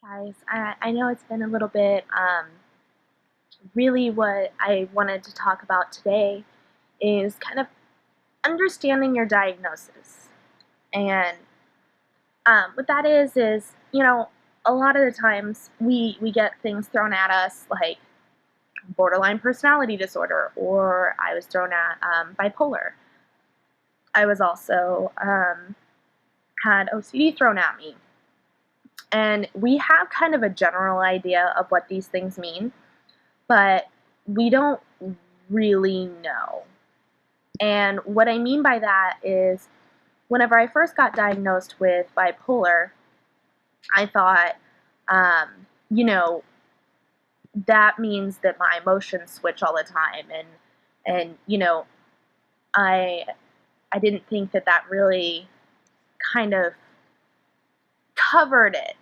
Guys. I know it's been a little bit, really what I wanted to talk about today is kind of understanding your diagnosis. And what that is, a lot of the times we get things thrown at us like borderline personality disorder, or I was thrown at bipolar. I was also had OCD thrown at me. And we have kind of a general idea of what these things mean, but we don't really know. And what I mean by that is, whenever I first got diagnosed with bipolar, I thought, um, you know, that means that my emotions switch all the time, and I I didn't think that that really kind of covered it.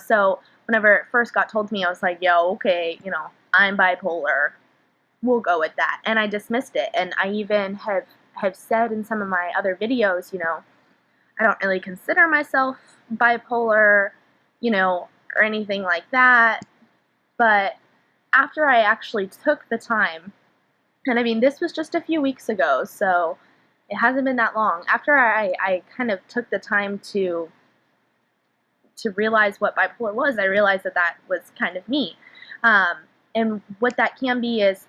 So whenever it first got told to me, I was like, yo, okay, I'm bipolar. We'll go with that. And I dismissed it. And I even have said in some of my other videos, I don't really consider myself bipolar, or anything like that. But after I actually took the time, and I mean, this was just a few weeks ago, so it hasn't been that long. After I kind of took the time to realize what bipolar was, I realized that that was kind of me. And what that can be is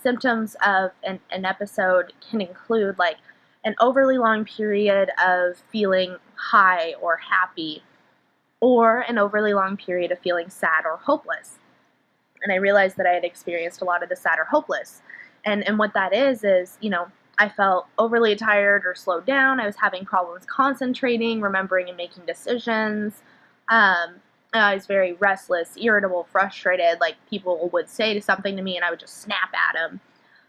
symptoms of an episode can include like an overly long period of feeling high or happy, or an overly long period of feeling sad or hopeless. And I realized that I had experienced a lot of the sad or hopeless. And what that is, I felt overly tired or slowed down. I was having problems concentrating, remembering, and making decisions. I was very restless, irritable, frustrated. Like, people would say something to me and I would just snap at them.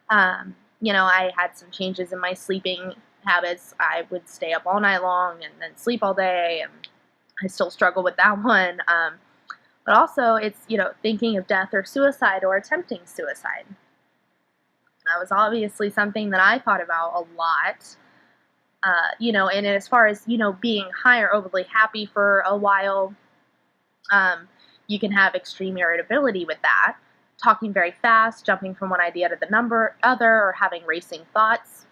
I had some changes in my sleeping habits. I would stay up all night long and then sleep all day, and I still struggle with that one. But also, it's, thinking of death or suicide or attempting suicide. That was obviously something that I thought about a lot. And as far as, being high or overly happy for a while, you can have extreme irritability with that. Talking very fast, jumping from one idea to the other, or having racing thoughts.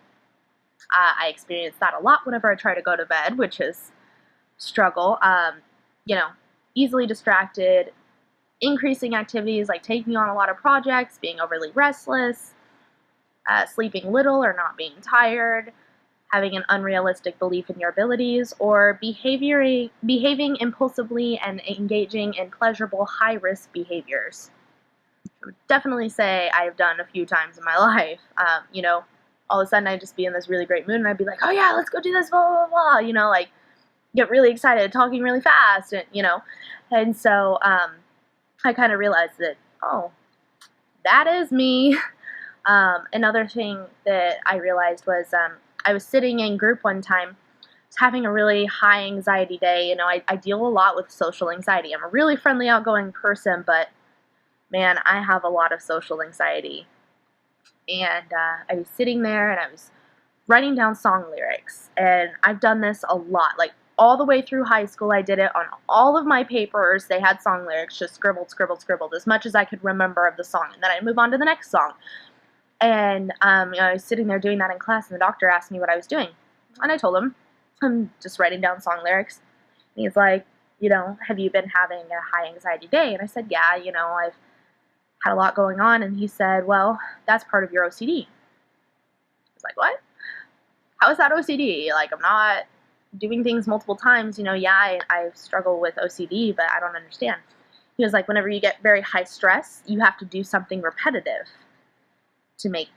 I experience that a lot whenever I try to go to bed, which is struggle. Easily distracted, increasing activities like taking on a lot of projects, being overly restless, sleeping little or not being tired, having an unrealistic belief in your abilities, or behaving impulsively and engaging in pleasurable high-risk behaviors. I would definitely say I've done a few times in my life. All of a sudden I'd just be in this really great mood and I'd be like, oh yeah, let's go do this, blah, blah, blah, like get really excited, talking really fast, and so I kind of realized that, oh, that is me. Another thing that I realized was I was sitting in group one time, having a really high anxiety day. I deal a lot with social anxiety. I'm a really friendly, outgoing person, but man, I have a lot of social anxiety. And I was sitting there and I was writing down song lyrics, and I've done this a lot. Like, all the way through high school, I did it on all of my papers. They had song lyrics, just scribbled as much as I could remember of the song, and then I'd move on to the next song. And I was sitting there doing that in class, and the doctor asked me what I was doing. And I told him, I'm just writing down song lyrics. And he's like, have you been having a high anxiety day? And I said, yeah, I've had a lot going on. And he said, well, that's part of your OCD. I was like, what? How is that OCD? Like, I'm not doing things multiple times. Yeah, I struggle with OCD, but I don't understand. He was like, whenever you get very high stress, you have to do something repetitive to make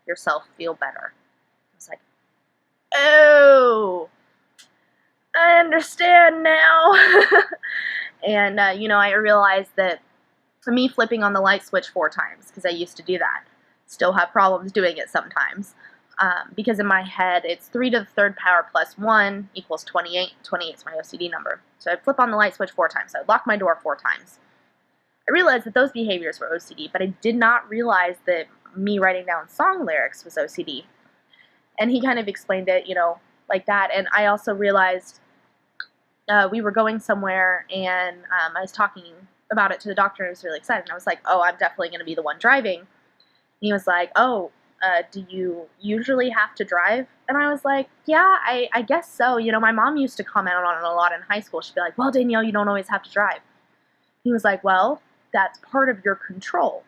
yourself feel better. I was like, oh, I understand now. And, I realized that for me, flipping on the light switch 4 times, because I used to do that, still have problems doing it sometimes. Because in my head, it's 3 to the 3rd power plus 1 equals 28. 28 is my OCD number. So I'd flip on the light switch 4 times. So I'd lock my door 4 times. I realized that those behaviors were OCD, but I did not realize that me writing down song lyrics was OCD. And he kind of explained it, like that. And I also realized we were going somewhere, and I was talking about it to the doctor, and I was really excited. And I was like, oh, I'm definitely going to be the one driving. And he was like, oh, do you usually have to drive? And I was like, yeah, I guess so. You know, my mom used to comment on it a lot in high school. She'd be like, well, Danielle, you don't always have to drive. He was like, well, that's part of your control.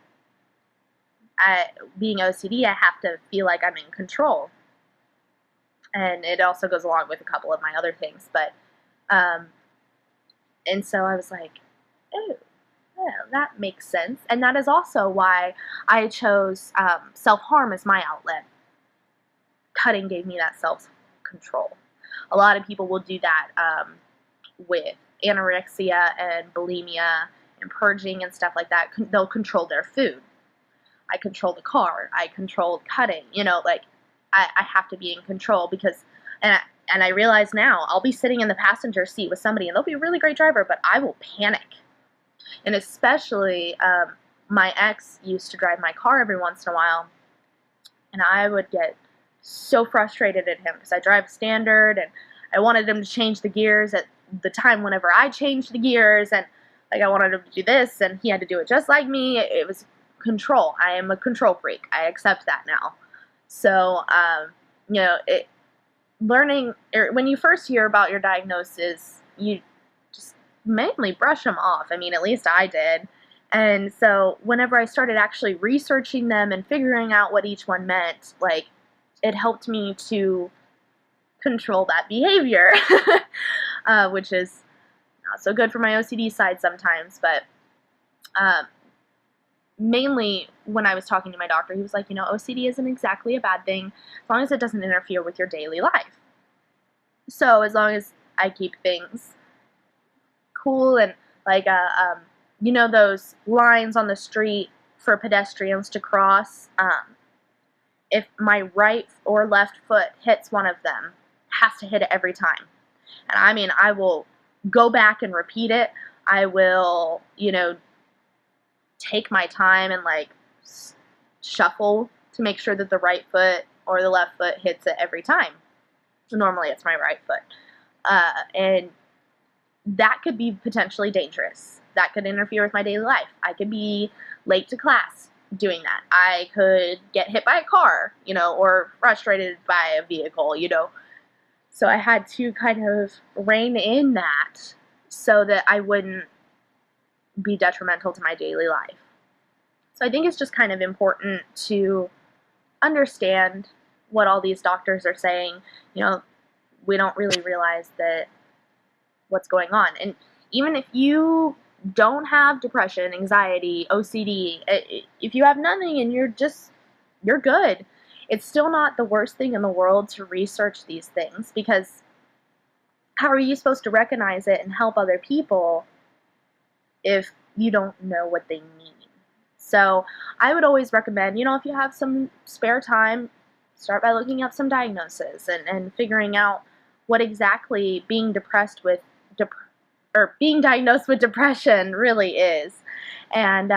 Being OCD, I have to feel like I'm in control. And it also goes along with a couple of my other things. But, and so I was like, oh, yeah, that makes sense. And that is also why I chose self-harm as my outlet. Cutting gave me that self-control. A lot of people will do that with anorexia and bulimia and purging and stuff like that. They'll control their food. I control the car. I controlled cutting. You know, like I have to be in control because, and I realize now I'll be sitting in the passenger seat with somebody and they'll be a really great driver, but I will panic. And especially my ex used to drive my car every once in a while, and I would get so frustrated at him because I drive standard and I wanted him to change the gears at the time whenever I changed the gears, and like I wanted him to do this and he had to do it just like me. It was control. I am a control freak. I accept that now. So you know, learning when you first hear about your diagnosis, you just mainly brush them off. I mean, at least I did. And so whenever I started actually researching them and figuring out what each one meant, like, it helped me to control that behavior, which is not so good for my OCD side sometimes. But mainly when I was talking to my doctor, he was like, you know, OCD isn't exactly a bad thing as long as it doesn't interfere with your daily life. So as long as I keep things cool and like you know, those lines on the street for pedestrians to cross, if my right or left foot hits one of them, has to hit it every time. And I mean, I will go back and repeat it. I will, you know, take my time and like shuffle to make sure that the right foot or the left foot hits it every time. Normally it's my right foot. And that could be potentially dangerous. That could interfere with my daily life. I could be late to class doing that. I could get hit by a car, you know, or frustrated by a vehicle, you know. So I had to kind of rein in that so that I wouldn't be detrimental to my daily life. So I think it's just kind of important to understand what all these doctors are saying. You know, we don't really realize that what's going on. And even if you don't have depression, anxiety, OCD, if you have nothing and you're good, it's still not the worst thing in the world to research these things, because how are you supposed to recognize it and help other people if you don't know what they mean? So I would always recommend, you know, if you have some spare time, start by looking up some diagnoses and figuring out what exactly being depressed with or being diagnosed with depression really is, and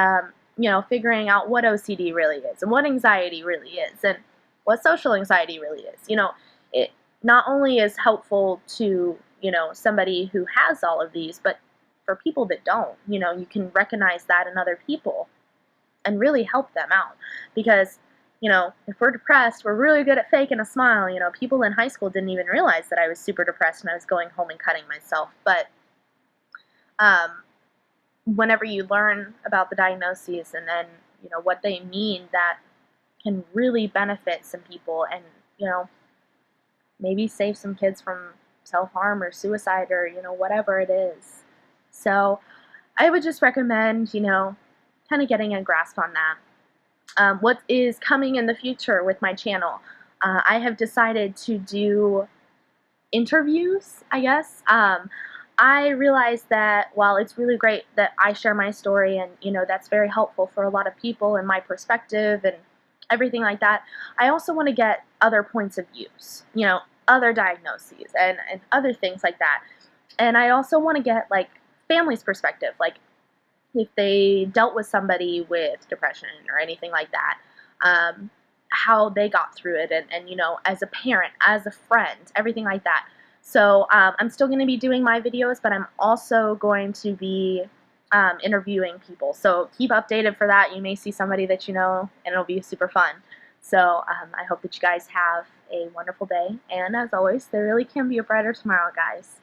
you know, figuring out what OCD really is and what anxiety really is and what social anxiety really is. You know, it not only is helpful to, you know, somebody who has all of these, but for people that don't, you know, you can recognize that in other people and really help them out. Because, you know, if we're depressed, we're really good at faking a smile. You know, people in high school didn't even realize that I was super depressed and I was going home and cutting myself. But whenever you learn about the diagnoses and then, you know, what they mean, that can really benefit some people and, you know, maybe save some kids from self-harm or suicide or, you know, whatever it is. So I would just recommend, you know, kind of getting a grasp on that. What is coming in the future with my channel? I have decided to do interviews, I guess. I realize that while it's really great that I share my story and, you know, that's very helpful for a lot of people and my perspective and everything like that, I also want to get other points of views, you know, other diagnoses and other things like that. And I also want to get, like, family's perspective, like if they dealt with somebody with depression or anything like that, how they got through it and, you know, as a parent, as a friend, everything like that. So I'm still going to be doing my videos, but I'm also going to be interviewing people. So keep updated for that. You may see somebody that you know, and it'll be super fun. So I hope that you guys have a wonderful day. And as always, there really can be a brighter tomorrow, guys.